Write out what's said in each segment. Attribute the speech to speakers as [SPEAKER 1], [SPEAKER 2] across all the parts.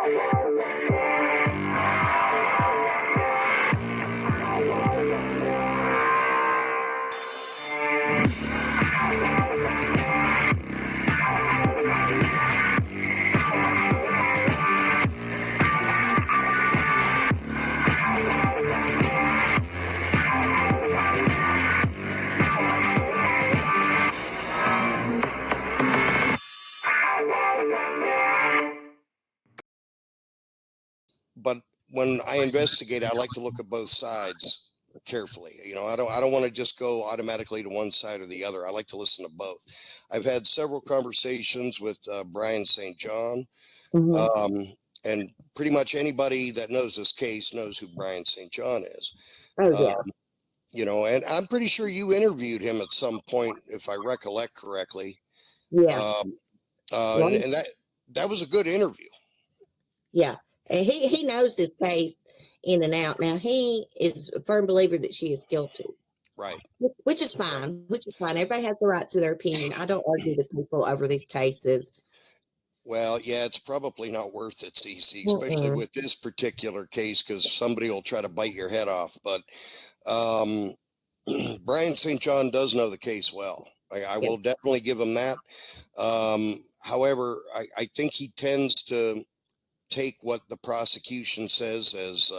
[SPEAKER 1] But when I investigate, I like to look at both sides carefully. I don't want to just go automatically to one side or the other. I like to listen to both. I've had several conversations with BryanSt.John, and pretty much anybody that knows this case knows who BryanSt.John is.
[SPEAKER 2] Oh, yeah.
[SPEAKER 1] And I'm pretty sure you interviewed him at some point, if I recollect correctly.
[SPEAKER 2] Yeah.
[SPEAKER 1] And that was a good interview.
[SPEAKER 2] Yeah. He knows this case in and out. Now, he is a firm believer that she is guilty.
[SPEAKER 1] Right.
[SPEAKER 2] Which is fine. Everybody has the right to their opinion. I don't argue with people over these cases.
[SPEAKER 1] Well, yeah, it's probably not worth it, Cece, especially with this particular case, because somebody will try to bite your head off. But BryanSt.John does know the case well. I will definitely give him that. However, I think he tends to take what the prosecution says as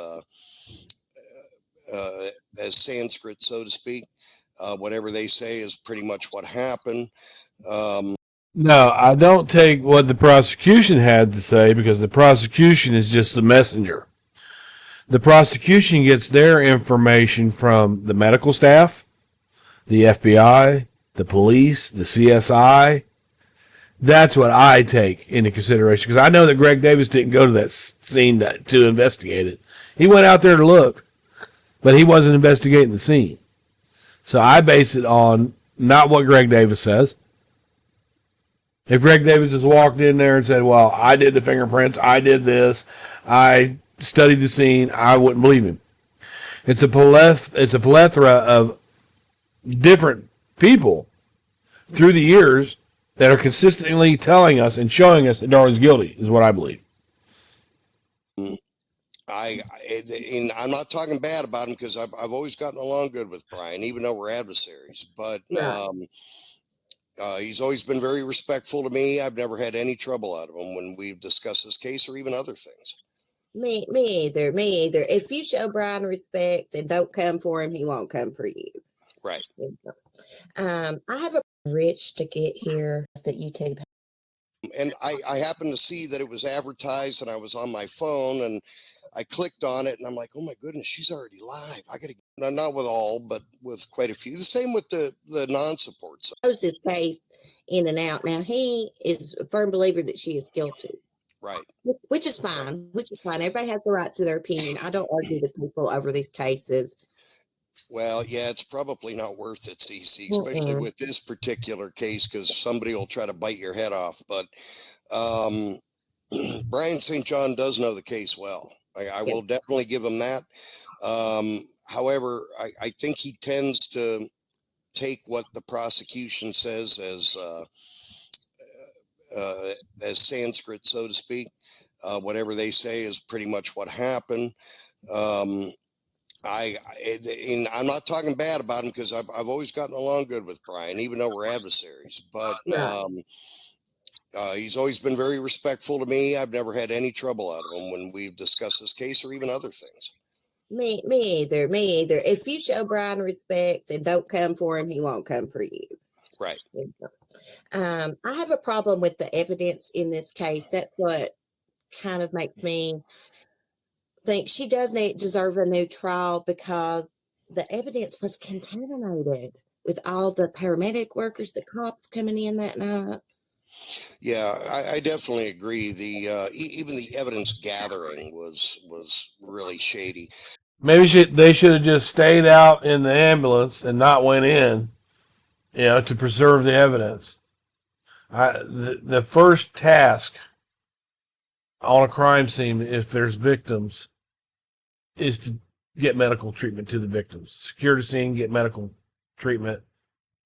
[SPEAKER 1] Sanskrit, so to speak. Whatever they say is pretty much what happened.
[SPEAKER 3] No, I don't take what the prosecution had to say, because the prosecution is just the messenger. The prosecution gets their information from the medical staff, the FBI, the police, the CSI. That's what I take into consideration, because I know that Greg Davis didn't go to that scene to investigate it. He went out there to look, but he wasn't investigating the scene. So I base it on not what Greg Davis says. If Greg Davis just walked in there and said, well, I did the fingerprints, I did this, I studied the scene, I wouldn't believe him. It's a plethora of different people through the years that are consistently telling us and showing us that Darlie's guilty, is what I believe.
[SPEAKER 1] I'm not talking bad about him, because I've always gotten along good with Bryan, even though we're adversaries. But he's always been very respectful to me. I've never had any trouble out of him when we've discussed this case or even other things.
[SPEAKER 2] Me either. If you show Bryan respect and don't come for him, he won't come for you.
[SPEAKER 1] Right.
[SPEAKER 2] I have a Rich to get here that YouTube.
[SPEAKER 1] And I happened to see that it was advertised, and I was on my phone, and I clicked on it, and I'm like, oh my goodness, she's already live. I gotta get, not with all, but with quite a few. The same with the non-support side.
[SPEAKER 2] Knows this case in and out. Now, he is a firm believer that she is guilty.
[SPEAKER 1] Right.
[SPEAKER 2] Which is fine. Everybody has the right to their opinion. I don't argue with people over these cases.
[SPEAKER 1] Well, yeah, it's probably not worth it, Cece, especially with this particular case, because somebody will try to bite your head off. But BryanSt.John does know the case well. I will definitely give him that. However, I think he tends to take what the prosecution says as Sanskrit, so to speak. Whatever they say is pretty much what happened. I'm not talking bad about him, because I've always gotten along good with Bryan, even though we're adversaries. But he's always been very respectful to me. I've never had any trouble out of him when we've discussed this case or even other things.
[SPEAKER 2] Me either. If you show Bryan respect and don't come for him, he won't come for you.
[SPEAKER 1] Right.
[SPEAKER 2] I have a problem with the evidence in this case. That's what kind of makes me think she does deserve a new trial, because the evidence was contaminated with all the paramedic workers, the cops coming in that night.
[SPEAKER 1] Yeah, I definitely agree. Even the evidence gathering was really shady.
[SPEAKER 3] Maybe they should have just stayed out in the ambulance and not went in, to preserve the evidence. The first task on a crime scene, if there's victims, is to get medical treatment to the victims. Secure the scene, get medical treatment,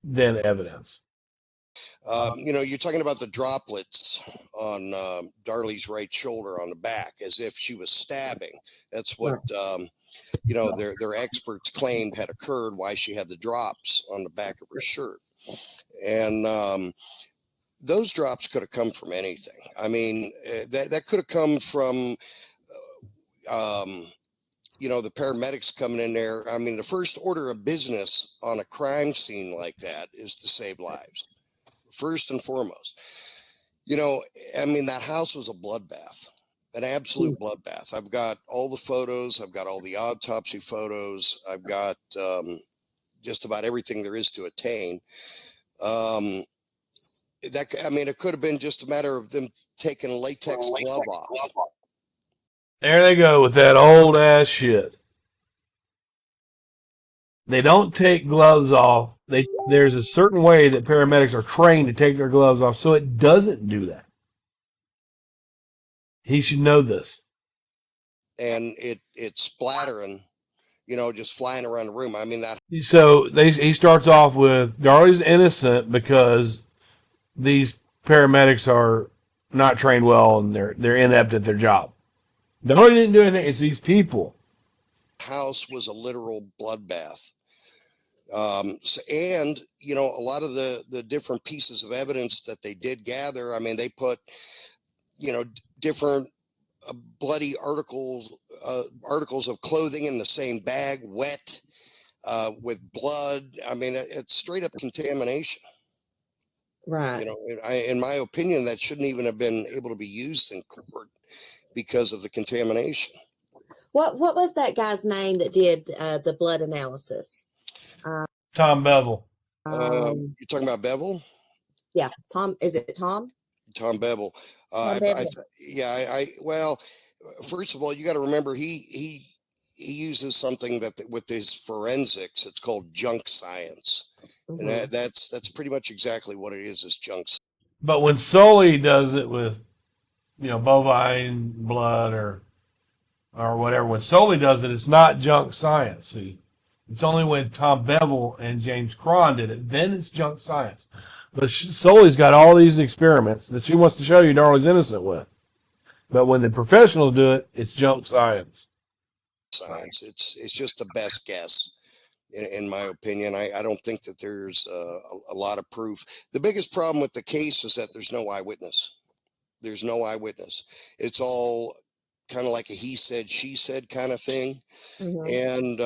[SPEAKER 3] then evidence.
[SPEAKER 1] You're talking about the droplets on Darlie's right shoulder on the back, as if she was stabbing. That's what their experts claimed had occurred. Why she had the drops on the back of her shirt, and those drops could have come from anything. I mean, that could have come from the paramedics coming in there. I mean, the first order of business on a crime scene like that is to save lives, first and foremost. That house was a bloodbath, an absolute bloodbath. I've got all the photos. I've got all the autopsy photos. I've got just about everything there is to attain. It could have been just a matter of them taking a latex glove off.
[SPEAKER 3] There they go with that old ass shit. They don't take gloves off. There's a certain way that paramedics are trained to take their gloves off, so it doesn't do that. He should know this.
[SPEAKER 1] And it's splattering, just flying around the room. I mean that.
[SPEAKER 3] So he starts off with Darlie's innocent because these paramedics are not trained well and they're inept at their job. Darlie didn't do anything. It's these people.
[SPEAKER 1] House was a literal bloodbath. A lot of the different pieces of evidence that they did gather, I mean, they put, different bloody articles of clothing in the same bag, wet, with blood. I mean, it's straight up contamination.
[SPEAKER 2] Right.
[SPEAKER 1] In my opinion, that shouldn't even have been able to be used in court because of the contamination.
[SPEAKER 2] What was that guy's name that did the blood analysis?
[SPEAKER 3] Tom Bevel.
[SPEAKER 1] You're talking about Bevel?
[SPEAKER 2] Yeah, Tom. Is it Tom?
[SPEAKER 1] Tom Bevel. Well, first of all, you got to remember he uses something that with his forensics, it's called junk science, and that's pretty much exactly what it is junk science.
[SPEAKER 3] But when Sully does it with, bovine blood or whatever, when Sully does it, it's not junk science. See, it's only when Tom Bevel and James Cron did it, then it's junk science. But Sully's got all these experiments that she wants to show you Darlie's innocent with. But when the professionals do it, it's junk science.
[SPEAKER 1] It's just the best guess, in my opinion. I don't think that there's a lot of proof. The biggest problem with the case is that there's no eyewitness. There's no eyewitness. It's all kind of like a he said, she said kind of thing. And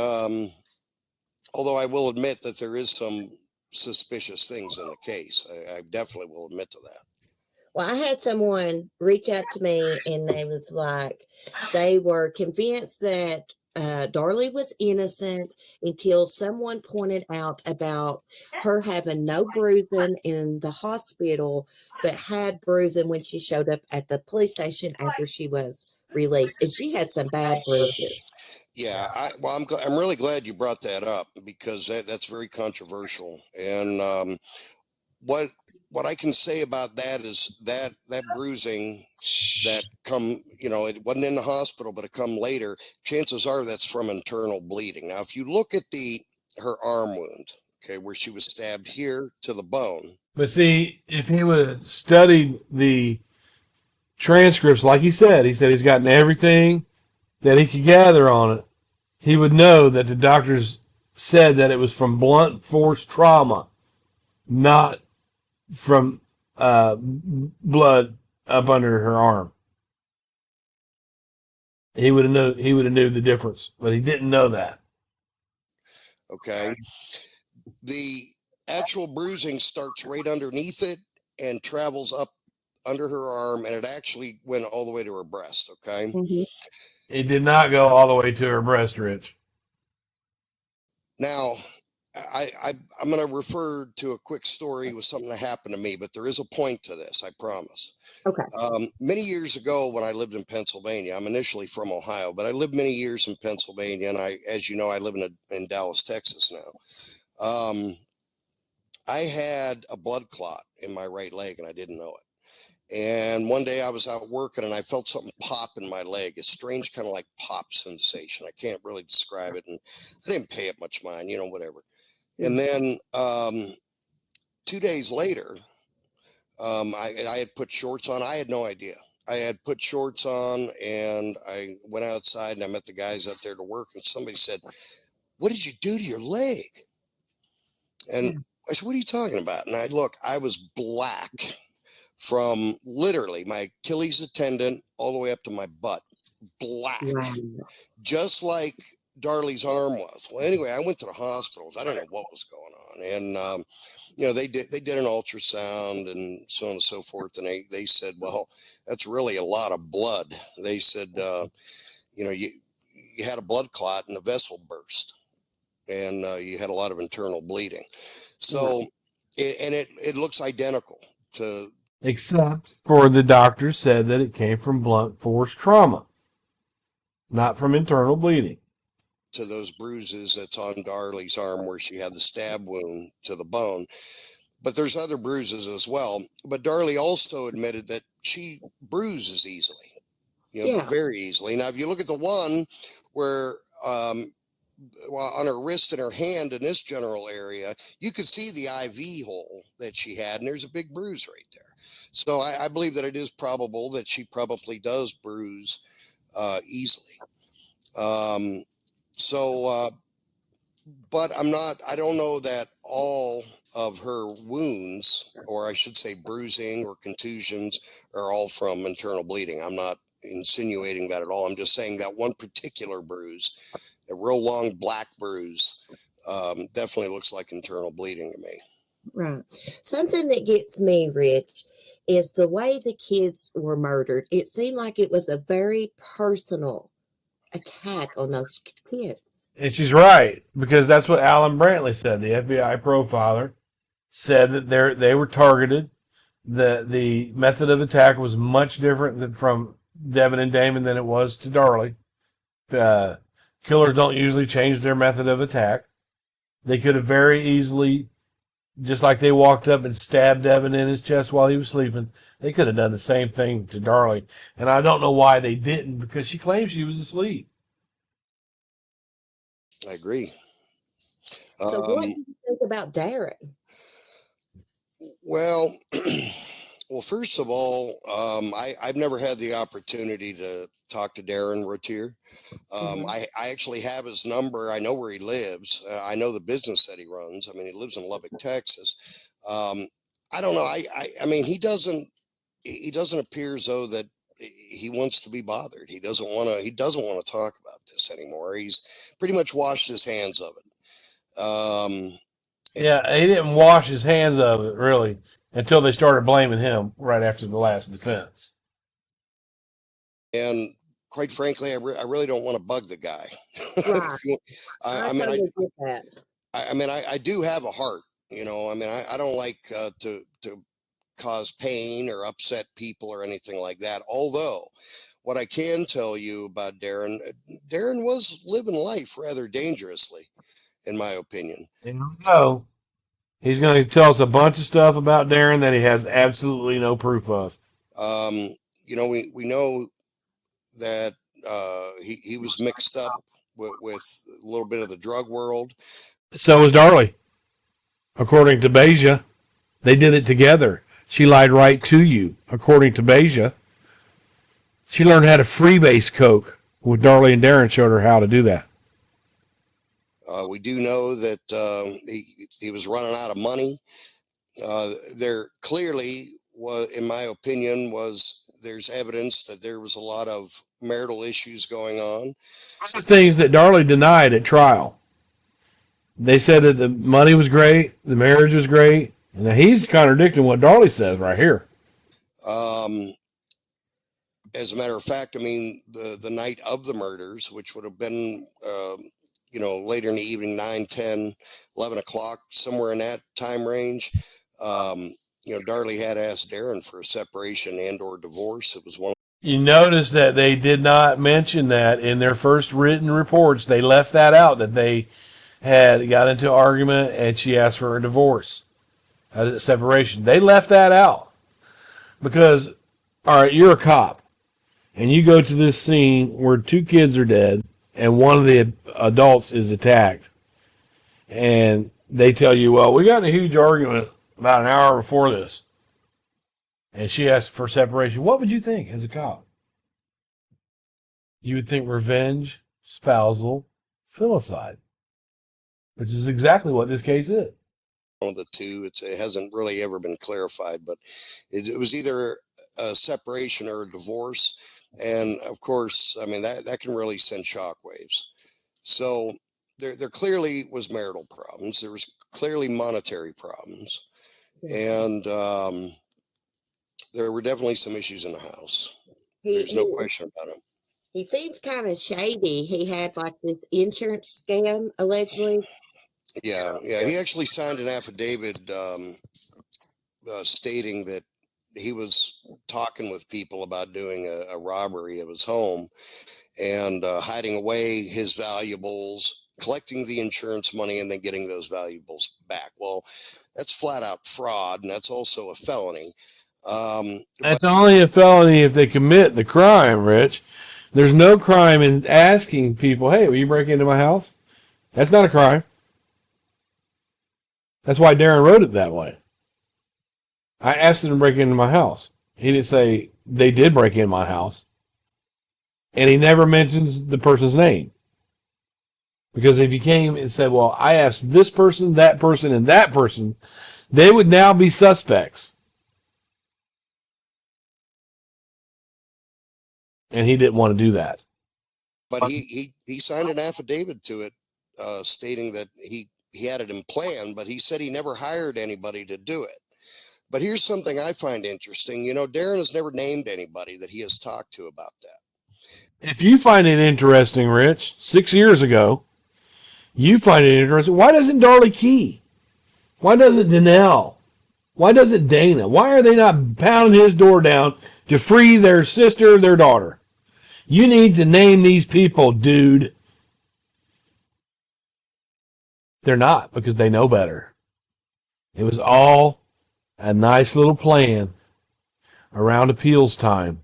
[SPEAKER 1] although I will admit that there is some suspicious things in the case, I definitely will admit to that.
[SPEAKER 2] Well, I had someone reach out to me and they was like, they were convinced that Darlie was innocent until someone pointed out about her having no bruising in the hospital, but had bruising when she showed up at the police station after she was released. And she had some bad bruises.
[SPEAKER 1] Yeah, I'm really glad you brought that up because that's very controversial. And what I can say about that is that bruising that it wasn't in the hospital, but it come later. Chances are that's from internal bleeding. Now, if you look at her arm wound, okay, where she was stabbed here to the bone.
[SPEAKER 3] But see, if he would have studied the transcripts, like he said he's gotten everything that he could gather on it, he would know that the doctors said that it was from blunt force trauma, not from blood up under her arm. He would have knew the difference, but he didn't know that.
[SPEAKER 1] Okay. The actual bruising starts right underneath it and travels up under her arm, and it actually went all the way to her breast. Okay.
[SPEAKER 3] It did not go all the way to her breast, Rich.
[SPEAKER 1] Now, I'm going to refer to a quick story with something that happened to me, but there is a point to this, I promise.
[SPEAKER 2] Okay.
[SPEAKER 1] Many years ago when I lived in Pennsylvania, I'm initially from Ohio, but I lived many years in Pennsylvania, and as you know, I live in Dallas, Texas now. I had a blood clot in my right leg, and I didn't know it. And one day I was out working and I felt something pop in my leg, a strange kind of like pop sensation. I can't really describe it. And I didn't pay it much mind, whatever. And then 2 days later, I had put shorts on. I had no idea. I had put shorts on, and I went outside and I met the guys out there to work, and somebody said, "What did you do to your leg?" And I said, "What are you talking about?" And I was black from literally my Achilles tendon all the way up to my butt, black,
[SPEAKER 2] Wow.
[SPEAKER 1] just like Darlie's arm was. Well, anyway, I went to the hospitals. I don't know what was going on, and they did an ultrasound and so on and so forth, and they said, "Well, that's really a lot of blood." They said, you had a blood clot and a vessel burst, and you had a lot of internal bleeding. So, it looks identical to.
[SPEAKER 3] Except for the doctor said that it came from blunt force trauma, not from internal bleeding.
[SPEAKER 1] To those bruises that's on Darlie's arm where she had the stab wound to the bone. But there's other bruises as well. But Darlie also admitted that she bruises easily, very easily. Now, if you look at the one where on her wrist and her hand in this general area, you could see the IV hole that she had, and there's a big bruise right there. So I believe that it is probable that she probably does bruise easily. But I don't know that all of her wounds, or I should say bruising or contusions, are all from internal bleeding. I'm not insinuating that at all. I'm just saying that one particular bruise, a real long black bruise, definitely looks like internal bleeding to me.
[SPEAKER 2] Right. Something that gets me, Rich, is the way the kids were murdered. It seemed like it was a very personal attack on those kids.
[SPEAKER 3] And she's right, because that's what Alan Brantley said. The FBI profiler said that they were targeted. The method of attack was much different from Devin and Damon than it was to Darlie. Killers don't usually change their method of attack. They could have very easily, just like they walked up and stabbed Devin in his chest while he was sleeping, they could have done the same thing to Darlie. And I don't know why they didn't, because she claims she was asleep.
[SPEAKER 1] I agree.
[SPEAKER 2] So what do you think about Darren?
[SPEAKER 1] Well, first of all, I've never had the opportunity to talk to Darren Routier. I actually have his number. I know where he lives. I know the business that he runs. I mean, he lives in Lubbock, Texas. I don't know. I mean, he doesn't appear as though that he wants to be bothered. He doesn't want to talk about this anymore. He's pretty much washed his hands of it.
[SPEAKER 3] Yeah, he didn't wash his hands of it, really, until they started blaming him right after the last defense.
[SPEAKER 1] And quite frankly, I really don't want to bug the guy.
[SPEAKER 2] Right.
[SPEAKER 1] I do have a heart, I don't like to cause pain or upset people or anything like that. Although what I can tell you about Darren was living life rather dangerously, in my opinion.
[SPEAKER 3] No, he's going to tell us a bunch of stuff about Darren that he has absolutely no proof of.
[SPEAKER 1] We know that he was mixed up with a little bit of the drug world.
[SPEAKER 3] So was Darlie. According to Beja, they did it together. She lied right to you. According to Beja, she learned how to freebase coke with Darlie, and Darren showed her how to do that.
[SPEAKER 1] We do know that he was running out of money. There clearly was, in my opinion, there's evidence that there was a lot of marital issues going on.
[SPEAKER 3] Things that Darlie denied at trial. They said that the money was great, the marriage was great, and he's contradicting what Darlie says right here.
[SPEAKER 1] As a matter of fact, I mean, the night of the murders, which would have been, later in the evening, 9, 10, 11 o'clock, somewhere in that time range, Darlie had asked Darren for a separation and or divorce. It was one.
[SPEAKER 3] You notice that they did not mention that in their first written reports. They left that out, that they had got into an argument and she asked for a divorce, a separation. They left that out because, all right, you're a cop and you go to this scene where 2 kids are dead and one of the adults is attacked, and they tell you, well, we got in a huge argument about an hour before this. and she asked for separation, what would you think as a cop? You would think revenge, spousal, filicide, which is exactly what this case is.
[SPEAKER 1] One of the two. It hasn't really ever been clarified, but it was either a separation or a divorce. And of course, I mean, that can really send shockwaves. So there clearly was marital problems. There was clearly monetary problems. And there were definitely some issues in the house. There's no question about it.
[SPEAKER 2] He seems kind of shady. He had like this insurance scam, allegedly.
[SPEAKER 1] Yeah. He actually signed an affidavit stating that he was talking with people about doing a robbery of his home and hiding away his valuables, collecting the insurance money, and then getting those valuables back. Well, that's flat out fraud, and that's also a felony.
[SPEAKER 3] That's only a felony if they commit the crime, Rich. There's no crime in asking people, hey, will you break into my house? That's not a crime. That's why Darren wrote it that way. I asked them to break into my house. He didn't say they did break in my house. And he never mentions the person's name. Because if he came and said, well, I asked this person, and that person, they would now be suspects. And he didn't want to do that.
[SPEAKER 1] But he signed an affidavit to it stating that he had it in plan, but he said he never hired anybody to do it. But here's something I find interesting. You know, Darren has never named anybody that he has talked to about that.
[SPEAKER 3] If you find it interesting, Rich, 6 years ago, you find it interesting. Why doesn't Darlie key? Why doesn't Danelle? Why doesn't Dana? Why are they not pounding his door down to free their sister, their daughter? You need to name these people, dude. They're not, because they know better. It was all a nice little plan around appeals time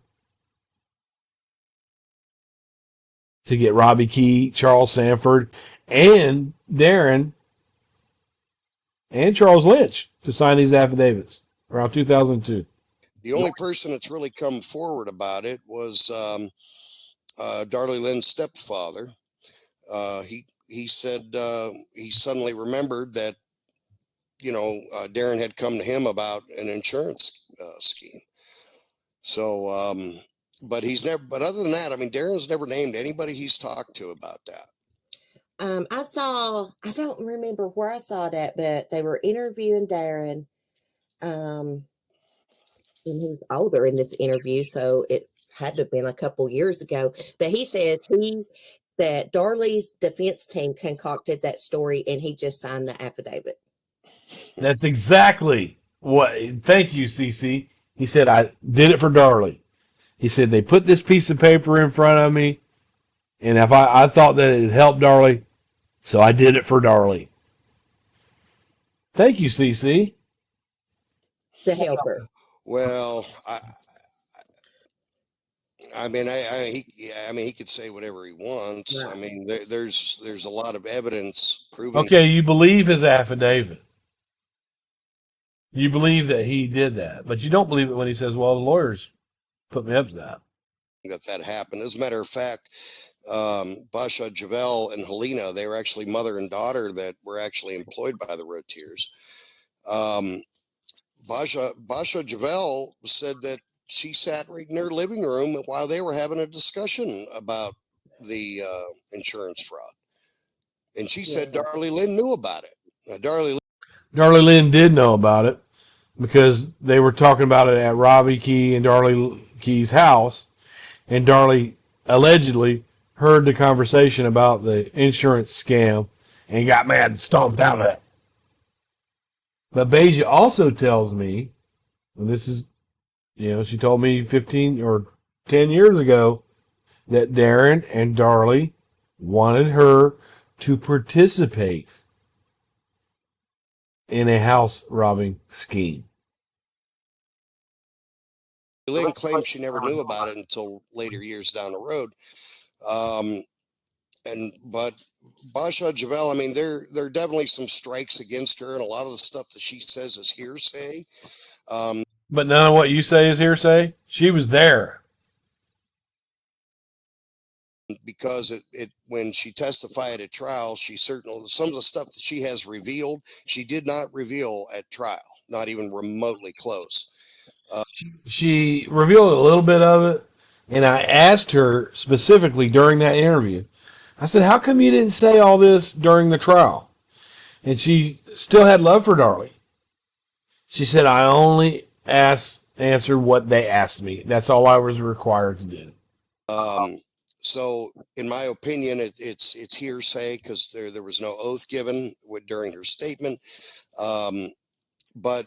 [SPEAKER 3] to get Robbie Key, Charles Sanford, and Darren and Charles Lynch to sign these affidavits around 2002.
[SPEAKER 1] The only person that's really come forward about it was Darlie Lynn's stepfather. He said he suddenly remembered that, you know, Darren had come to him about an insurance scheme. So, but other than that, I mean, Darren's never named anybody he's talked to about that.
[SPEAKER 2] I don't remember where I saw that, but they were interviewing Darren. And he was older in this interview, so it had to have been a couple years ago. But he said that Darlie's defense team concocted that story and he just signed the affidavit.
[SPEAKER 3] That's exactly what. Thank you, CC. He said, I did it for Darlie. He said, they put this piece of paper in front of me, and if I thought that it would help Darlie, so I did it for Darlie. Thank you, CC.
[SPEAKER 2] The helper.
[SPEAKER 1] Well, I mean, he could say whatever he wants. Right. I mean, there's a lot of evidence proving.
[SPEAKER 3] Okay, you believe his affidavit. You believe that he did that, but you don't believe it when he says, well, the lawyers put me up to that.
[SPEAKER 1] That happened. As a matter of fact, Basha, Javel, and Helena, they were actually mother and daughter that were actually employed by the Routiers. Basha Javel said that she sat right in their living room while they were having a discussion about the insurance fraud. And she said Darlie Lynn knew about it. Darlie
[SPEAKER 3] Lynn did know about it because they were talking about it at Robbie Key and Darlie Key's house. And Darlie allegedly heard the conversation about the insurance scam and got mad and stomped out of it. But Beja also tells me, and this is, you know, she told me 15 or 10 years ago that Darren and Darlie wanted her to participate in a house robbing scheme.
[SPEAKER 1] Lynn claims she never knew about it until later years down the road. But Basha Javel, I mean, there are definitely some strikes against her, and a lot of the stuff that she says is hearsay.
[SPEAKER 3] But none of what you say is hearsay. She was there.
[SPEAKER 1] Because it when she testified at trial, some of the stuff that she has revealed, she did not reveal at trial, not even remotely close.
[SPEAKER 3] She revealed a little bit of it, and I asked her specifically during that interview. I said, "How come you didn't say all this during the trial?" And she still had love for Darlie. She said, "I only answered what they asked me. That's all I was required to do."
[SPEAKER 1] So, in my opinion, it's hearsay because there was no oath given during her statement. But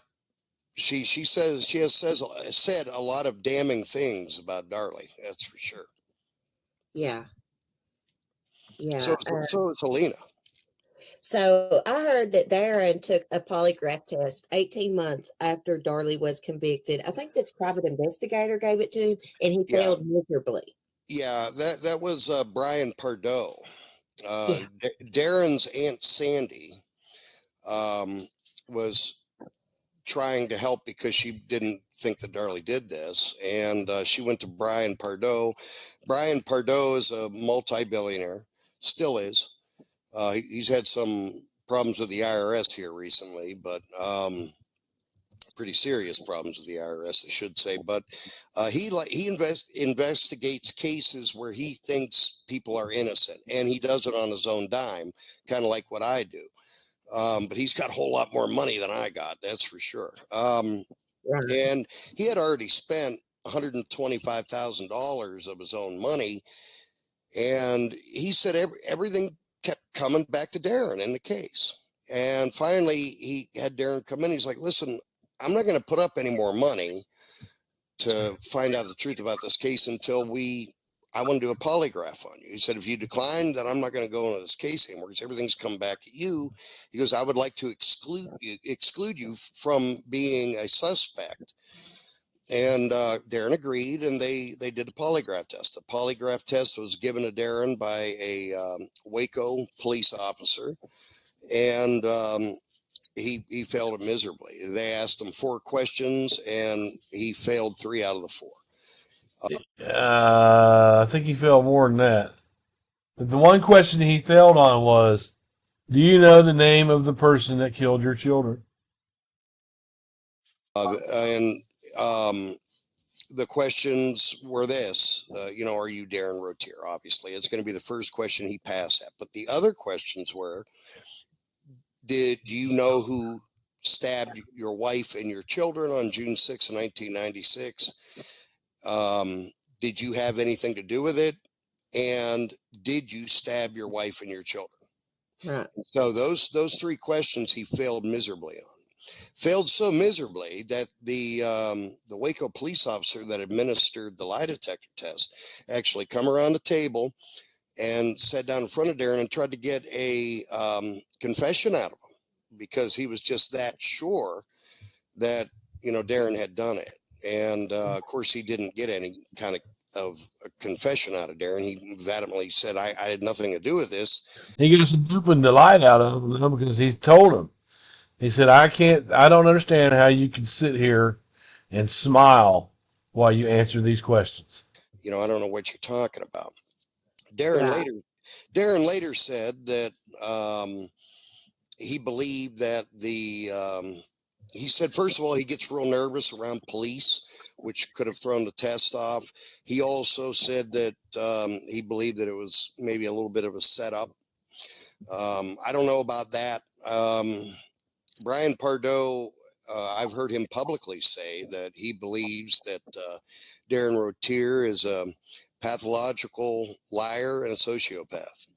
[SPEAKER 1] she says she has said a lot of damning things about Darlie. That's for sure.
[SPEAKER 2] Yeah.
[SPEAKER 1] So
[SPEAKER 2] Yeah.
[SPEAKER 1] so is Helena.
[SPEAKER 2] So I heard that Darren took a polygraph test 18 months after Darlie was convicted. I think this private investigator gave it to him, and he
[SPEAKER 1] Yeah,
[SPEAKER 2] failed miserably.
[SPEAKER 1] yeah. That was Brian Pardo.
[SPEAKER 2] Yeah.
[SPEAKER 1] Darren's Aunt Sandy was trying to help because she didn't think that Darlie did this, and she went to Brian Pardo. Brian Pardo is a multi-billionaire, still is. He's had some problems with the IRS here recently, but pretty serious problems with the IRS, I should say. But he investigates cases where he thinks people are innocent, and he does it on his own dime, kind of like what I do. But he's got a whole lot more money than I got, that's for sure.
[SPEAKER 2] Right.
[SPEAKER 1] And he had already spent $125,000 of his own money, and he said everything kept coming back to Darren in the case. And finally, he had Darren come in. He's like, "Listen, I'm not going to put up any more money to find out the truth about this case until I want to do a polygraph on you." He said, "If you decline, then I'm not going to go into this case anymore because everything's come back at you." He goes, "I would like to exclude you from being a suspect." And Darren agreed, and they did a polygraph test. The polygraph test was given to Darren by a Waco police officer, and he failed it miserably. They asked him 4 questions, and he failed 3 out of the 4.
[SPEAKER 3] I think he failed more than that. But the one question he failed on was, "Do you know the name of the person that killed your children?"
[SPEAKER 1] And the questions were this, are you Darren Routier? Obviously, it's going to be the first question he passed at. But the other questions were, do you know who stabbed your wife and your children on June 6, 1996? Did you have anything to do with it? And did you stab your wife and your children?
[SPEAKER 2] Right.
[SPEAKER 1] So those 3 questions he failed miserably on. Failed so miserably that the Waco police officer that administered the lie detector test actually come around the table and sat down in front of Darren and tried to get a confession out of him because he was just that sure that Darren had done it. And of course, he didn't get any kind of a confession out of Darren. He vehemently said, I had nothing to do with this.
[SPEAKER 3] He gets some open delight out of him because he told him. He said, I don't understand how you can sit here and smile while you answer these questions."
[SPEAKER 1] I don't know what you're talking about. Darren later said that he believed that he said, first of all, he gets real nervous around police, which could have thrown the test off. He also said that he believed that it was maybe a little bit of a setup. I don't know about that. Brian Pardo, I've heard him publicly say that he believes that Darren Routier is a pathological liar and a sociopath.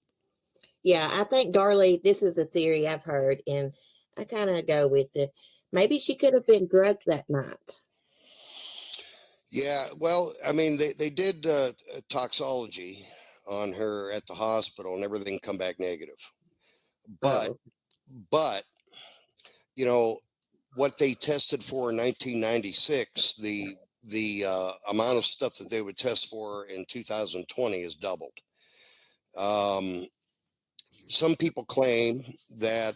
[SPEAKER 2] Yeah, I think Darlie, this is a theory I've heard, and I kind of go with it. Maybe she could have been drugged that night.
[SPEAKER 1] Yeah, well, I mean, they did toxology on her at the hospital, and everything come back negative. But
[SPEAKER 2] Oh,
[SPEAKER 1] what they tested for in 1996, the amount of stuff that they would test for in 2020 is doubled. Some people claim that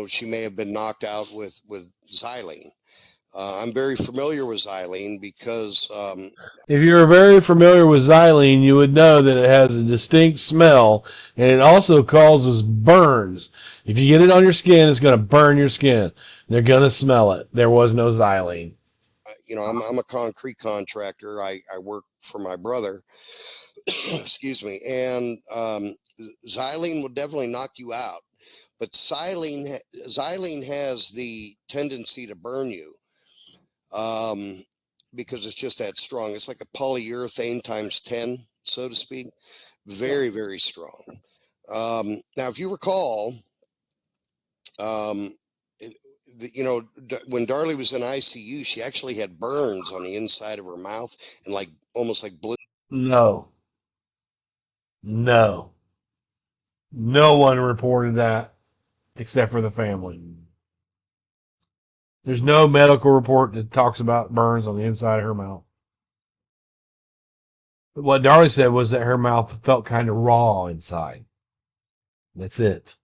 [SPEAKER 1] she may have been knocked out with xylene. I'm very familiar with xylene because
[SPEAKER 3] If you're very familiar with xylene, you would know that it has a distinct smell, and it also causes burns. If you get it on your skin, it's going to burn your skin. They're going to smell it. There was no xylene.
[SPEAKER 1] I'm a concrete contractor. I work for my brother. Excuse me. And xylene will definitely knock you out. But xylene has the tendency to burn you because it's just that strong. It's like a polyurethane times 10, so to speak. Very, very strong. Now, if you recall, when Darlie was in ICU, she actually had burns on the inside of her mouth and like almost like blue.
[SPEAKER 3] No. No. No one reported that except for the family. There's no medical report that talks about burns on the inside of her mouth. But what Darlie said was that her mouth felt kind of raw inside. That's it.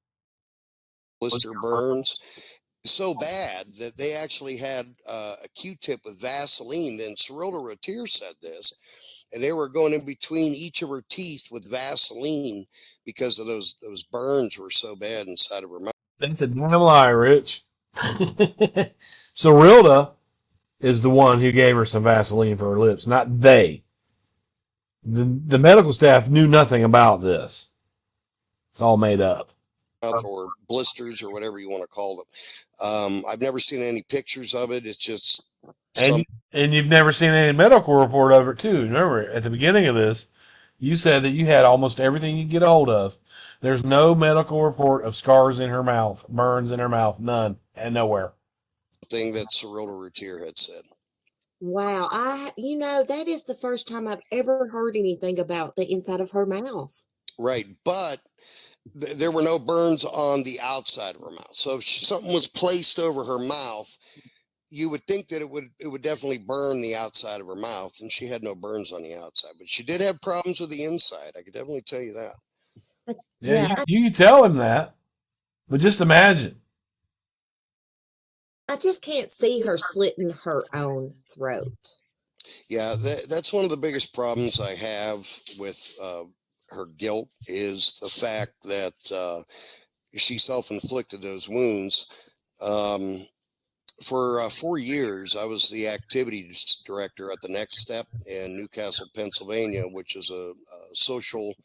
[SPEAKER 1] Blister burns so bad that they actually had a Q-tip with Vaseline. And Darlie Routier said this, and they were going in between each of her teeth with Vaseline because of those burns were so bad inside of her mouth.
[SPEAKER 3] That's a damn lie, Rich. So Rilda is the one who gave her some Vaseline for her lips, not they. The medical staff knew nothing about this. It's all made up.
[SPEAKER 1] Or blisters or whatever you want to call them. I've never seen any pictures of it. It's just
[SPEAKER 3] and you've never seen any medical report of it too. Remember, at the beginning of this, you said that you had almost everything you could get a hold of. There's no medical report of scars in her mouth, burns in her mouth, none, and nowhere.
[SPEAKER 1] Thing that Darlie Routier had said.
[SPEAKER 2] Wow, that is the first time I've ever heard anything about the inside of her mouth.
[SPEAKER 1] Right, but there were no burns on the outside of her mouth. So if something was placed over her mouth, you would think that it would definitely burn the outside of her mouth, and she had no burns on the outside. But she did have problems with the inside. I could definitely tell you that.
[SPEAKER 3] Yeah, you can tell him that, but just imagine.
[SPEAKER 2] I just can't see her slitting her own throat.
[SPEAKER 1] Yeah, that's one of the biggest problems I have with her guilt is the fact that she self-inflicted those wounds. For 4 years, I was the activities director at the Next Step in Newcastle, Pennsylvania, which is a social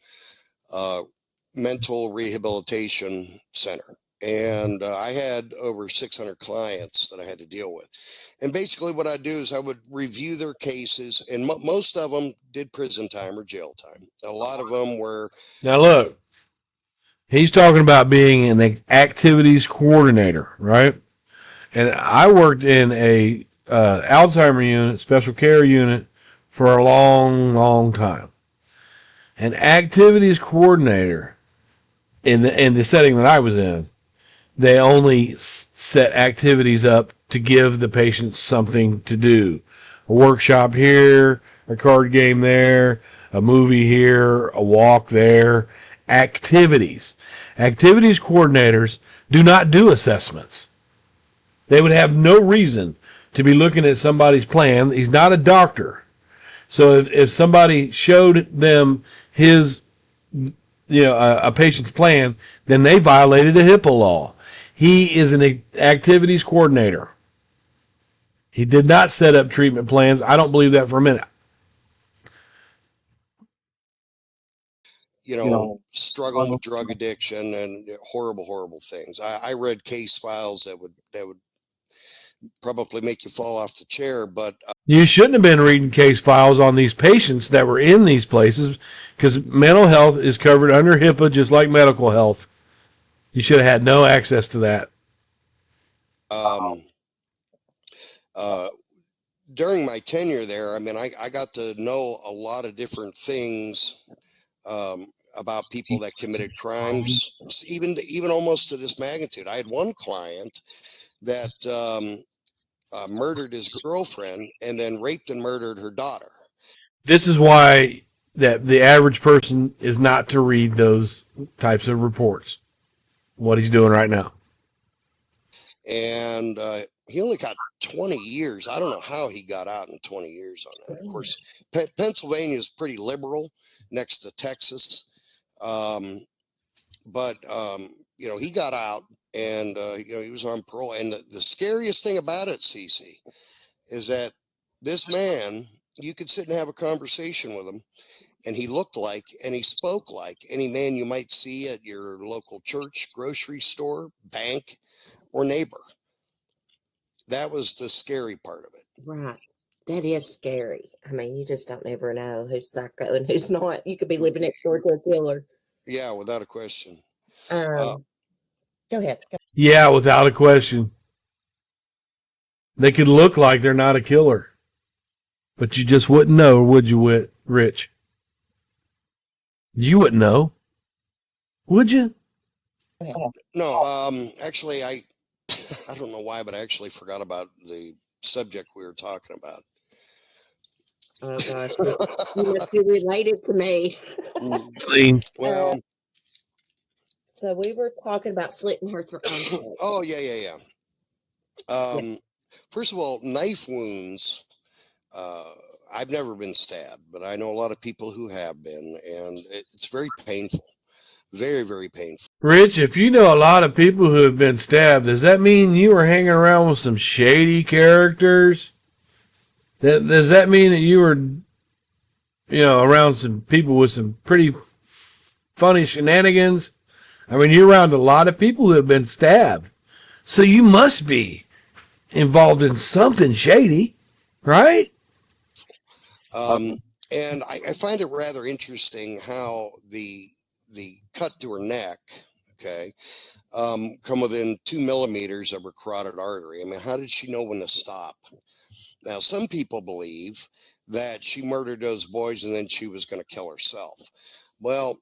[SPEAKER 1] mental rehabilitation center. And I had over 600 clients that I had to deal with. And basically what I do is I would review their cases, and most of them did prison time or jail time. A lot of them were.
[SPEAKER 3] Now look, he's talking about being an activities coordinator, right? And I worked in a Alzheimer unit, special care unit, for a long, long time. An activities coordinator in the setting that I was in, they only set activities up to give the patients something to do. A workshop here, a card game there, a movie here, a walk there. Activities. Activities coordinators do not do assessments. They would have no reason to be looking at somebody's plan. He's not a doctor. So if somebody showed them his, a patient's plan, then they violated a HIPAA law. He is an activities coordinator. He did not set up treatment plans. I don't believe that for a minute.
[SPEAKER 1] Struggling with drug addiction and horrible, horrible things. I read case files that would probably make you fall off the chair, but
[SPEAKER 3] you shouldn't have been reading case files on these patients that were in these places, because mental health is covered under HIPAA just like medical health. You should have had no access to that.
[SPEAKER 1] During my tenure there, I mean, I got to know a lot of different things about people that committed crimes, even almost to this magnitude. I had one client that murdered his girlfriend and then raped and murdered her daughter.
[SPEAKER 3] This is why that the average person is not to read those types of reports. What he's doing right now.
[SPEAKER 1] And he only got 20 years. I don't know how he got out in 20 years on that. Of course, Pennsylvania is pretty liberal next to Texas. But he got out, and he was on parole. And the scariest thing about it, Cece, is that this man, you could sit and have a conversation with him, and he looked like and he spoke like any man you might see at your local church, grocery store, bank, or neighbor. That was the scary part of it.
[SPEAKER 2] Right. That is scary. I mean, you just don't ever know who's psycho and who's not. You could be living next door to a killer.
[SPEAKER 1] Yeah, without a question.
[SPEAKER 2] Go ahead.
[SPEAKER 3] Yeah, without a question. They could look like they're not a killer, but you just wouldn't know, would you, Rich? You wouldn't know, would you?
[SPEAKER 1] No, actually, I don't know why, but I actually forgot about the subject we were talking about.
[SPEAKER 2] Oh gosh, you must be related to me.
[SPEAKER 1] Well,
[SPEAKER 2] so we were talking about slitting her throat.
[SPEAKER 1] Oh yeah. First of all, knife wounds. I've never been stabbed, but I know a lot of people who have been, and it's very painful. Very, very painful.
[SPEAKER 3] Rich, if you know a lot of people who have been stabbed, does that mean you were hanging around with some shady characters? Does that mean that you were, around some people with some pretty funny shenanigans? I mean, you're around a lot of people who have been stabbed. So you must be involved in something shady, right?
[SPEAKER 1] And I find it rather interesting how the cut to her neck, come within 2 millimeters of her carotid artery. I mean, how did she know when to stop? Now, some people believe that she murdered those boys and then she was going to kill herself. Well,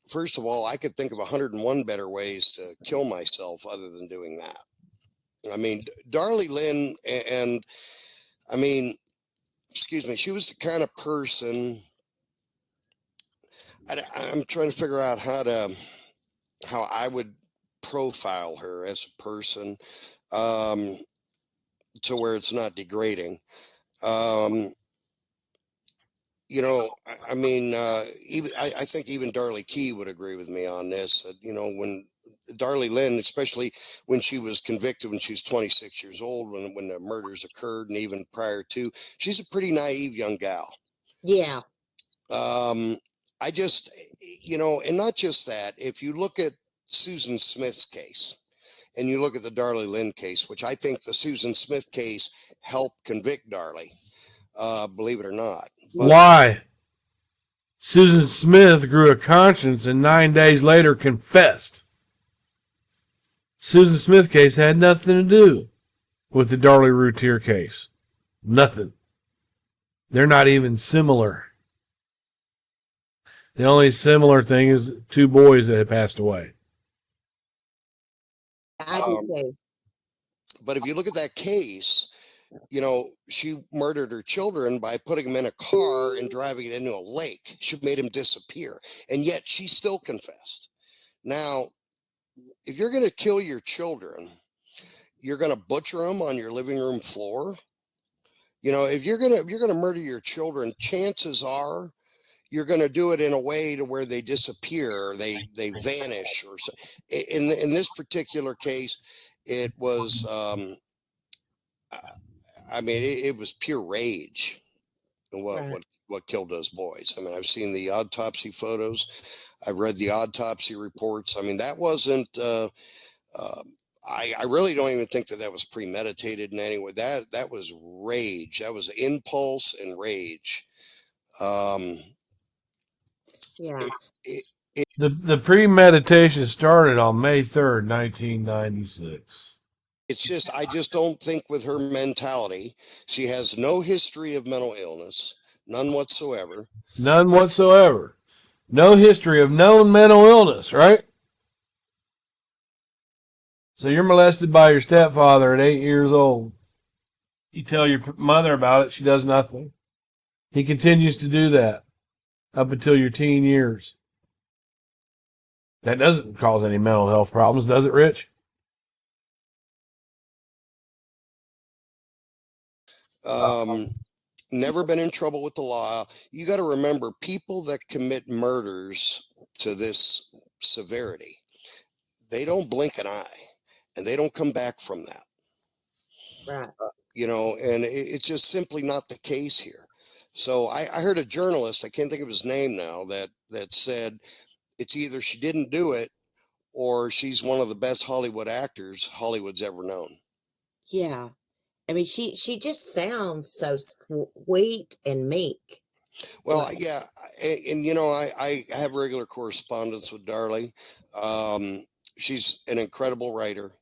[SPEAKER 1] first of all, I could think of 101 better ways to kill myself other than doing that. I mean, Darlie Lynn, and I mean, excuse me, she was the kind of person, I'm trying to figure out how I would profile her as a person, to where it's not degrading. I mean, I think even Darlie Key would agree with me on this. That, when Darlie Lynn, especially when she was convicted when she was 26 years old, when the murders occurred, and even prior to, she's a pretty naive young gal.
[SPEAKER 2] Yeah.
[SPEAKER 1] I just, and not just that. If you look at Susan Smith's case, and you look at the Darlie Lynn case, which I think the Susan Smith case helped convict Darlie, believe it or not.
[SPEAKER 3] But why? Susan Smith grew a conscience and 9 days later confessed. Susan Smith case had nothing to do with the Darlie Routier case. Nothing. They're not even similar. The only similar thing is 2 boys that had passed away.
[SPEAKER 1] But if you look at that case, she murdered her children by putting them in a car and driving it into a lake. She made them disappear. And yet she still confessed. Now, if you're going to kill your children, you're going to butcher them on your living room floor. If you're going to murder your children, chances are you're going to do it in a way to where they disappear, they vanish, or so. In this particular case, it was, it was pure rage. What killed those boys? I mean, I've seen the autopsy photos, I've read the autopsy reports. I mean, that wasn't. I really don't even think that was premeditated in any way. That was rage. That was impulse and rage.
[SPEAKER 2] Yeah.
[SPEAKER 3] The premeditation started on May 3rd, 1996.
[SPEAKER 1] It's just, I just don't think with her mentality, she has no history of mental illness, none whatsoever.
[SPEAKER 3] None whatsoever. No history of known mental illness, right? So you're molested by your stepfather at 8 years old. You tell your mother about it, she does nothing. He continues to do that up until your teen years. That doesn't cause any mental health problems, does it, Rich?
[SPEAKER 1] Never been in trouble with the law. You got to remember, people that commit murders to this severity, they don't blink an eye, and they don't come back from that.
[SPEAKER 2] Right.
[SPEAKER 1] And it's just simply not the case here. So I heard a journalist, I can't think of his name now, that said it's either she didn't do it or she's one of the best Hollywood actors Hollywood's ever known.
[SPEAKER 2] Yeah. I mean, she just sounds so sweet and meek.
[SPEAKER 1] Well, yeah, and I have regular correspondence with Darlie. She's an incredible writer.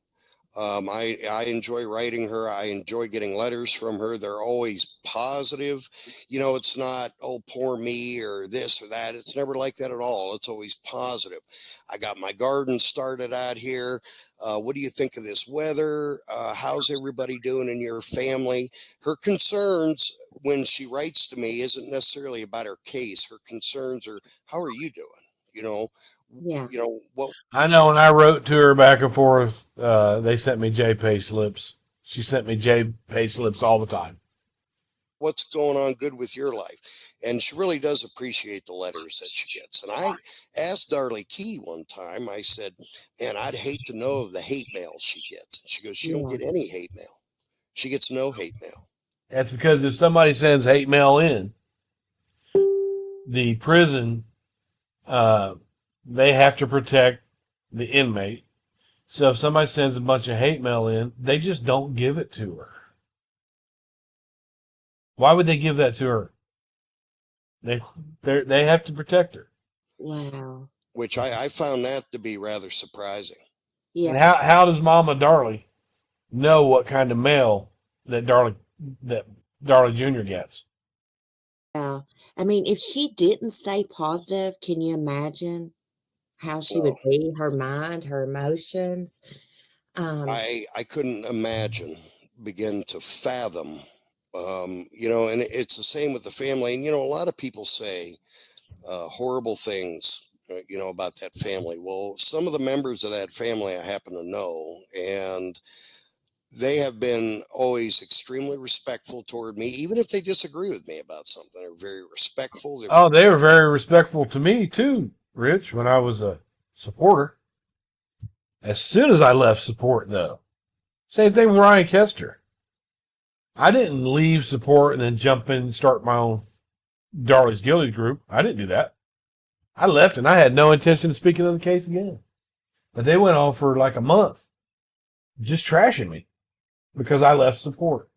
[SPEAKER 1] I enjoy writing her. I enjoy getting letters from her. They're always positive. It's not, oh, poor me or this or that. It's never like that at all. It's always positive. I got my garden started out here. What do you think of this weather? How's everybody doing in your family? Her concerns when she writes to me isn't necessarily about her case. Her concerns are, how are you doing?
[SPEAKER 2] Yeah.
[SPEAKER 1] What
[SPEAKER 3] I know when I wrote to her back and forth, they sent me J-pay slips. She sent me J-pay slips all the time.
[SPEAKER 1] what's going on good with your life? And she really does appreciate the letters that she gets. And I asked Darlie Key one time, I said, man, I'd hate to know of the hate mail she gets. And she goes, she don't get any hate mail. She gets no hate mail.
[SPEAKER 3] That's because if somebody sends hate mail in, the prison, they have to protect the inmate. So if somebody sends a bunch of hate mail in, they just don't give it to her. Why would they give that to her? They have to protect her.
[SPEAKER 2] Wow.
[SPEAKER 1] Which I found that to be rather surprising.
[SPEAKER 2] Yeah.
[SPEAKER 3] And how does Mama Darlie know what kind of mail that Darlie Jr. gets?
[SPEAKER 2] Yeah. I mean, if she didn't stay positive, can you imagine how she would be? Her mind, her emotions.
[SPEAKER 1] I couldn't begin to fathom, and it's the same with the family. And, a lot of people say horrible things, about that family. Well, some of the members of that family I happen to know, and they have been always extremely respectful toward me, even if they disagree with me about something. They're very respectful.
[SPEAKER 3] They were very respectful to me too, Rich, when I was a supporter. As soon as I left support, though, same thing with Ryan Kester. I didn't leave support and then jump in and start my own Darlie's Guilty group. I didn't do that. I left and I had no intention of speaking on the case again. But they went on for like a month just trashing me because I left support.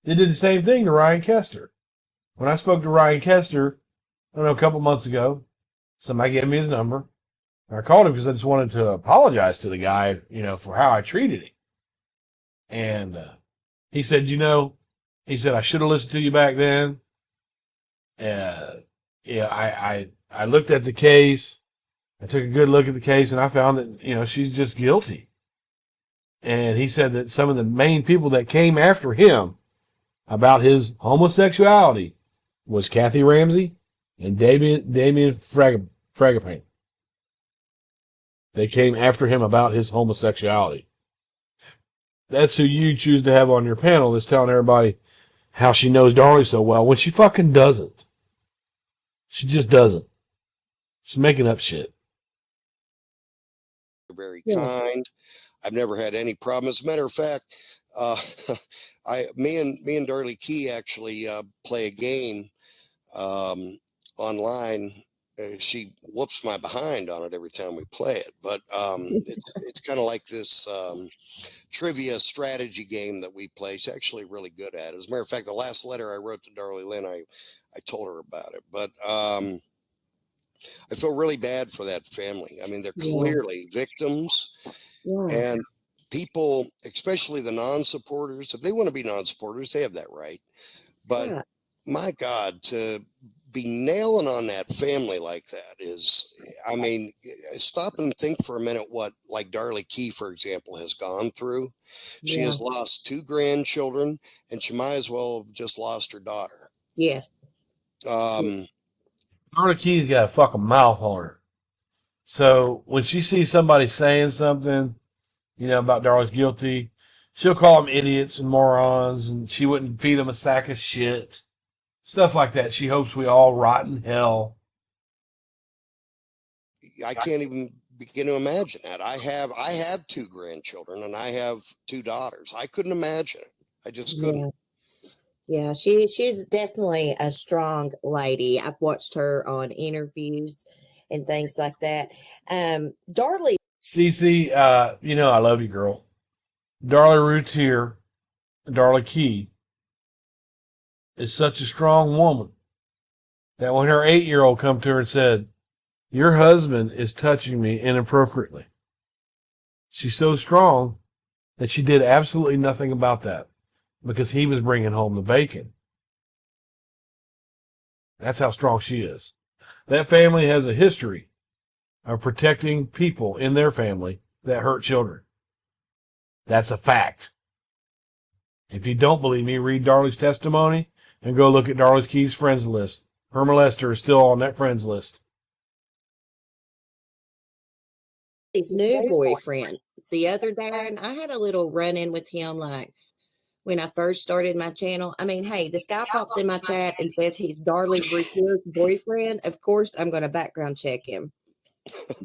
[SPEAKER 3] They did the same thing to Ryan Kester. When I spoke to Ryan Kester, I don't know, a couple months ago, somebody gave me his number. I called him because I just wanted to apologize to the guy, for how I treated him. And he said, I should have listened to you back then. I looked at the case. I took a good look at the case, and I found that, she's just guilty. And he said that some of the main people that came after him about his homosexuality was Kathy Ramsey and Damien Fragapane. They came after him about his homosexuality. That's who you choose to have on your panel, that's telling everybody how she knows Darlie so well when she fucking doesn't. She just doesn't. She's making up shit.
[SPEAKER 1] Very kind. I've never had any problem. As a matter of fact, me and Darlie Key actually play a game online. She whoops my behind on it every time we play it, but it's kind of like this trivia strategy game that we play. She's actually really good at it. As a matter of fact, the last letter I wrote to Darlie Lynn, I told her about it, but I feel really bad for that family. I mean, they're clearly victims, and people, especially the non-supporters, if they want to be non-supporters, they have that right. But my God, to be nailing on that family like that is, I mean, stop and think for a minute what, like Darlie Key, for example, has gone through. She has lost 2 grandchildren, and she might as well have just lost her daughter.
[SPEAKER 2] Yes.
[SPEAKER 3] Darlie Key's got a fucking mouth on her. So when she sees somebody saying something, about Darlie's Guilty, She'll call them idiots and morons, and she wouldn't feed them a sack of shit. Stuff like that. She hopes we all rot in hell.
[SPEAKER 1] I can't even begin to imagine that. I have 2 grandchildren and I have 2 daughters. I couldn't imagine it. I just couldn't.
[SPEAKER 2] Yeah, she's definitely a strong lady. I've watched her on interviews and things like that. Darlie,
[SPEAKER 3] Cece, I love you, girl. Darlie Routier, Darlie Key, is such a strong woman that when her 8-year-old come to her and said, "Your husband is touching me inappropriately," she's so strong that she did absolutely nothing about that because he was bringing home the bacon. That's how strong she is. That family has a history of protecting people in their family that hurt children. That's a fact. If you don't believe me, read Darlie's testimony and go look at Darlie's Key's friends list. Her molester is still on that friends list.
[SPEAKER 2] his new boyfriend, the other Darren, I had a little run-in with him like when I first started my channel. I mean, hey, this guy pops in my chat and says he's Darlie Routier's boyfriend. Of course, I'm going to background check him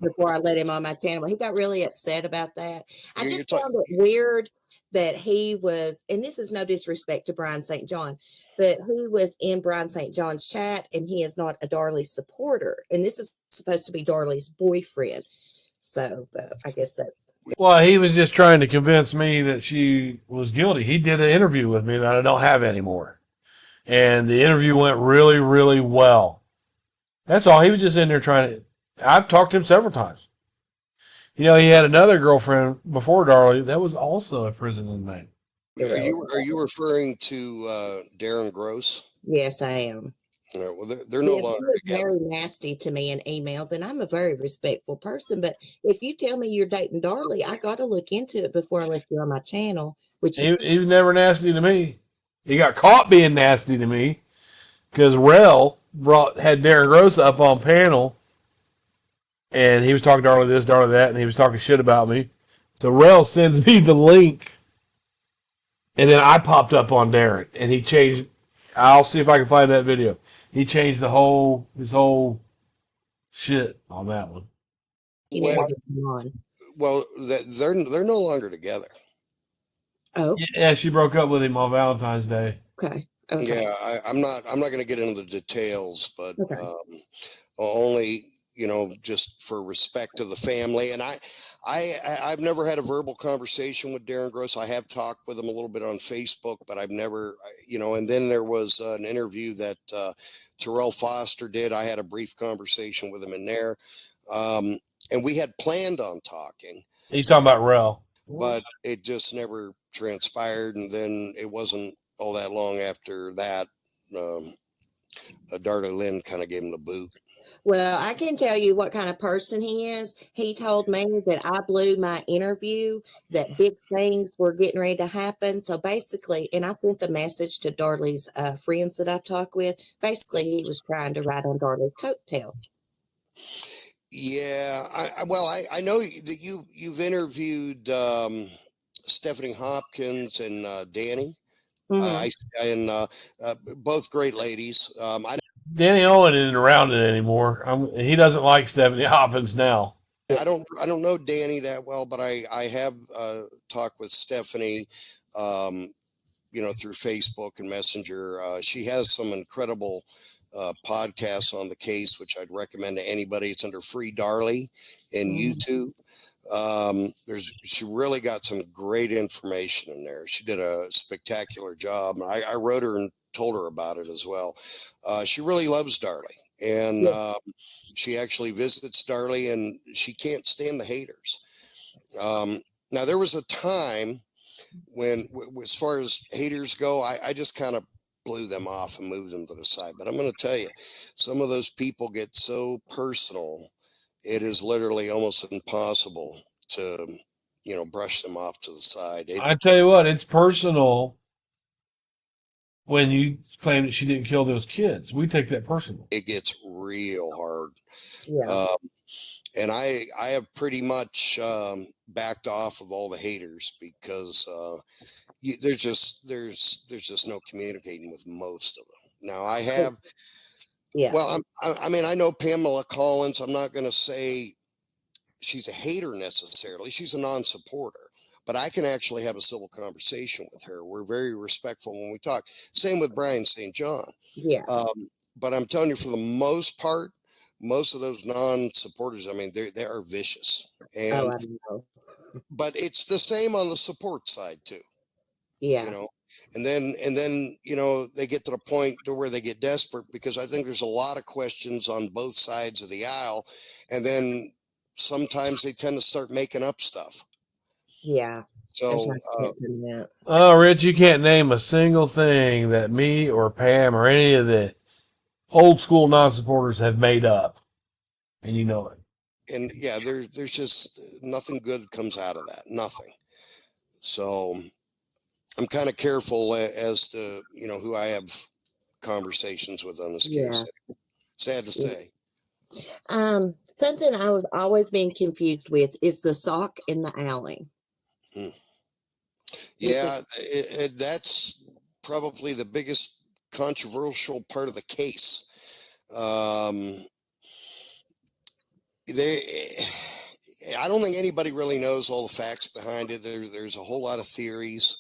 [SPEAKER 2] before I let him on my channel. He got really upset about that. I just found it weird that he was, and this is no disrespect to BryanSt.John, but he was in BryanSt.John's chat and he is not a Darlie supporter. And this is supposed to be Darlie's boyfriend. So I guess that's.
[SPEAKER 3] Well, he was just trying to convince me that she was guilty. He did an interview with me that I don't have anymore. And the interview went really, really well. That's all. He was just in there trying to. I've talked to him several times. He had another girlfriend before Darlie that was also a prison inmate.
[SPEAKER 1] Are you referring to Darren Gross?
[SPEAKER 2] Yes, I am.
[SPEAKER 1] Well, they're no longer together.
[SPEAKER 2] Very nasty to me in emails, and I'm a very respectful person. But if you tell me you're dating Darlie, I got to look into it before I let you on my channel. Which
[SPEAKER 3] he was never nasty to me. He got caught being nasty to me because Rel had Darren Gross up on panel, and he was talking Darlie this, Darlie that, and he was talking shit about me. So Rel sends me the link, and then I popped up on Darren, and he changed. I'll see if I can find that video. He changed his whole shit on that one.
[SPEAKER 1] Well, they're no longer together.
[SPEAKER 2] Oh,
[SPEAKER 3] yeah, she broke up with him on Valentine's Day.
[SPEAKER 2] Okay.
[SPEAKER 1] Yeah, I'm not going to get into the details, but only just for respect to the family. And I've never had a verbal conversation with Darren Gross. I have talked with him a little bit on Facebook, but I've never, and then there was an interview that Terrell Foster did. I had a brief conversation with him in there. And we had planned on talking.
[SPEAKER 3] He's talking about Rel.
[SPEAKER 1] But it just never transpired. And then it wasn't all that long after that. Darlie Lynn kind of gave him the boot.
[SPEAKER 2] Well, I can tell you what kind of person he is. He told me that I blew my interview, that big things were getting ready to happen. So basically, and I sent the message to Darlie's friends that I talk with. Basically, he was trying to ride on Darlie's coattail.
[SPEAKER 1] Yeah, I know that you've interviewed Stephanie Hopkins and Danny. Both great ladies.
[SPEAKER 3] Danny Owen isn't around it anymore. He doesn't like Stephanie Hopkins now.
[SPEAKER 1] I don't know Danny that well, but I have talked with Stephanie, through Facebook and Messenger. She has some incredible podcasts on the case, which I'd recommend to anybody. It's under Free Darlie in YouTube. She really got some great information in there. She did a spectacular job. I wrote her and told her about it as well. She really loves Darlie, and she actually visits Darlie, and she can't stand the haters. Now there was a time when, as far as haters go, I just kind of blew them off and moved them to the side. But I'm going to tell you, some of those people get so personal, it is literally almost impossible to, brush them off to the side.
[SPEAKER 3] I tell you what, it's personal when you claim that she didn't kill those kids. We take that personal.
[SPEAKER 1] It gets real hard.
[SPEAKER 2] Yeah.
[SPEAKER 1] And I have pretty much backed off of all the haters because there's just no communicating with most of them. Now I have, well, I mean, I know Pamela Collins. I'm not going to say she's a hater necessarily. She's a non-supporter, but I can actually have a civil conversation with her. We're very respectful when we talk. Same with Bryan.St.John.
[SPEAKER 2] Yeah.
[SPEAKER 1] But I'm telling you, for the most part, most of those non-supporters, I mean, they are vicious. And,
[SPEAKER 2] I know.
[SPEAKER 1] but it's the same on the support side too.
[SPEAKER 2] Yeah.
[SPEAKER 1] You know, and then, you know, they get to the point to where they get desperate because I think there's a lot of questions on both sides of the aisle. And then sometimes they tend to start making up stuff.
[SPEAKER 2] Yeah.
[SPEAKER 1] So,
[SPEAKER 3] oh, Rich, you can't name a single thing that me or Pam or any of the old school non-supporters have made up, and you know it.
[SPEAKER 1] And yeah, there's just nothing good comes out of that. Nothing. So I'm kind of careful as to, you know, who I have conversations with on this case. Sad to say.
[SPEAKER 2] Something I was always being confused with is the sock in the alley.
[SPEAKER 1] Yeah, that's probably the biggest controversial part of the case. I don't think anybody really knows all the facts behind it. There's a whole lot of theories.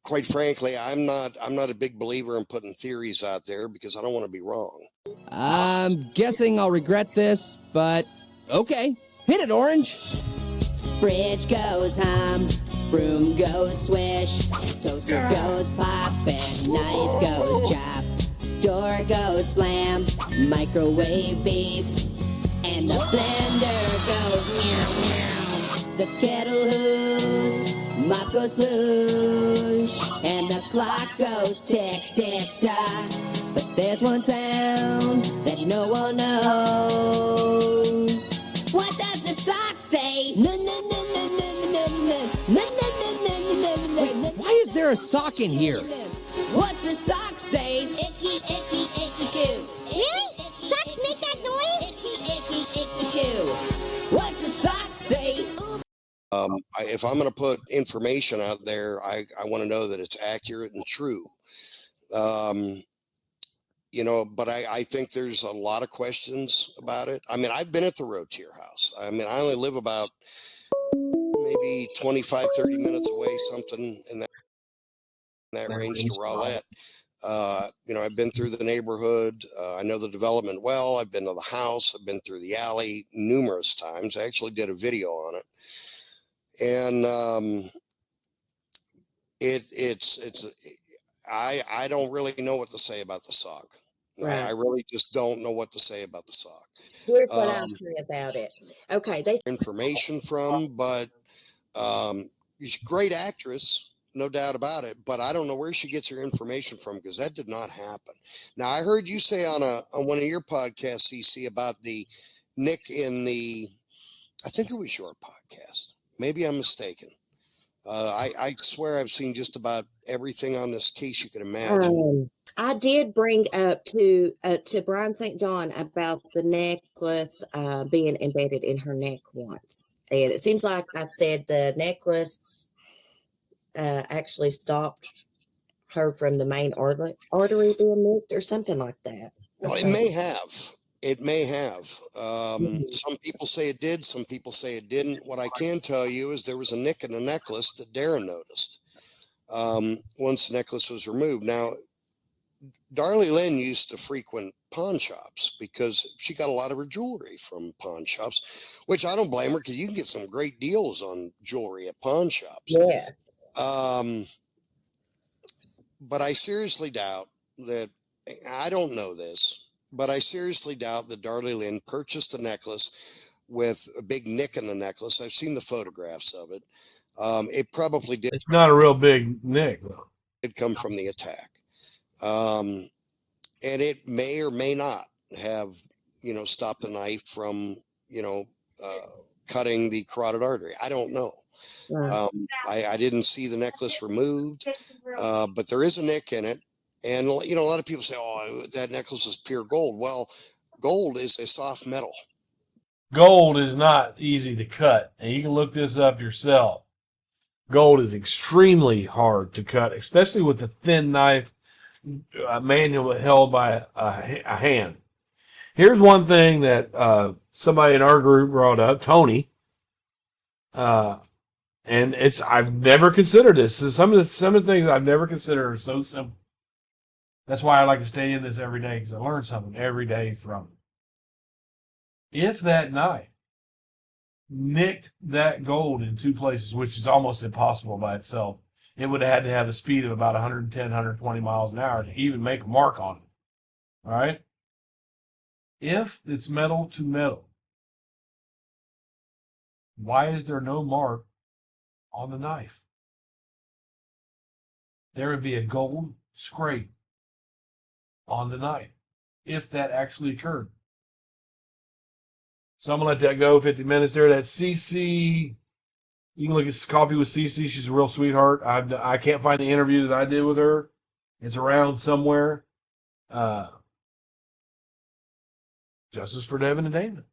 [SPEAKER 1] Quite frankly, I'm not a big believer in putting theories out there because I don't want to be wrong.
[SPEAKER 4] I'm guessing I'll regret this, but okay. Hit it, Orange.
[SPEAKER 5] Fridge goes hum, broom goes swish, toaster goes pop, and knife goes chop. Door goes slam, microwave beeps, and the blender goes meow meow. The kettle hoots, mop goes sploosh, and the clock goes tick tick tock. But there's one sound that no one knows. What does the sock say?
[SPEAKER 4] Why is there a sock in here?
[SPEAKER 5] What's the sock say? Icky, icky, icky shoe. Really? Socks make that noise? Icky, icky, icky shoe. What's the sock say?
[SPEAKER 1] If I'm going to put information out there, I want to know that it's accurate and true. You know, but I think there's a lot of questions about it. I mean, I've been at the Routier house. I mean, I only live about maybe 25, 30 minutes away, something in that range to Rowlett. You know, I've been through the neighborhood. I know the development well. I've been to the house. I've been through the alley numerous times. I actually did a video on it. And I don't really know what to say about the sock. Right. I really just don't know what to say about the sock.
[SPEAKER 2] Here's what I'll say about it. Okay, they
[SPEAKER 1] information from, but she's a great actress, no doubt about it. But I don't know where she gets her information from because that did not happen. Now I heard you say on one of your podcasts, CC, about the nick in the. I think it was your podcast. Maybe I'm mistaken. I swear I've seen just about everything on this case you could imagine.
[SPEAKER 2] I did bring up to Bryan.St.John about the necklace being embedded in her neck once. And it seems like I said the necklace actually stopped her from the main artery being nicked or something like that.
[SPEAKER 1] Well, it may have. It may have. Some people say it did. Some people say it didn't. What I can tell you is there was a nick in the necklace that Darren noticed once the necklace was removed. Now, Darlie Lynn used to frequent pawn shops because she got a lot of her jewelry from pawn shops, which I don't blame her because you can get some great deals on jewelry at pawn shops.
[SPEAKER 2] Yeah.
[SPEAKER 1] But I seriously doubt that, I don't know this, but I seriously doubt that Darlie Lynn purchased a necklace with a big nick in the necklace. I've seen the photographs of it. It probably did.
[SPEAKER 3] It's not a real big nick, though.
[SPEAKER 1] It come from the attack. And it may or may not have, you know, stopped the knife from, you know, cutting the carotid artery. I don't know. I didn't see the necklace removed, but there is a nick in it. And, you know, a lot of people say, oh, that necklace is pure gold. Well, Gold is a soft metal.
[SPEAKER 3] Gold is not easy to cut, and you can look this up yourself. Gold is extremely hard to cut, especially with a thin knife, manual held by a hand. Here's one thing that somebody in our group brought up, Tony, and I've never considered this. So some of the things I've never considered are so simple. That's why I like to stay in this every day, because I learn something every day from it. If that knife nicked that gold in two places, which is almost impossible by itself, it would have had to have a speed of about 110, 120 miles an hour to even make a mark on it. All right? If it's metal to metal, why is there no mark on the knife? There would be a gold scrape on the knife if that actually occurred. So I'm going to let that go 50 minutes there. That's CC. You can look at Coffee with CC. She's a real sweetheart. I can't find the interview that I did with her. It's around somewhere. Justice for Devin and Damon.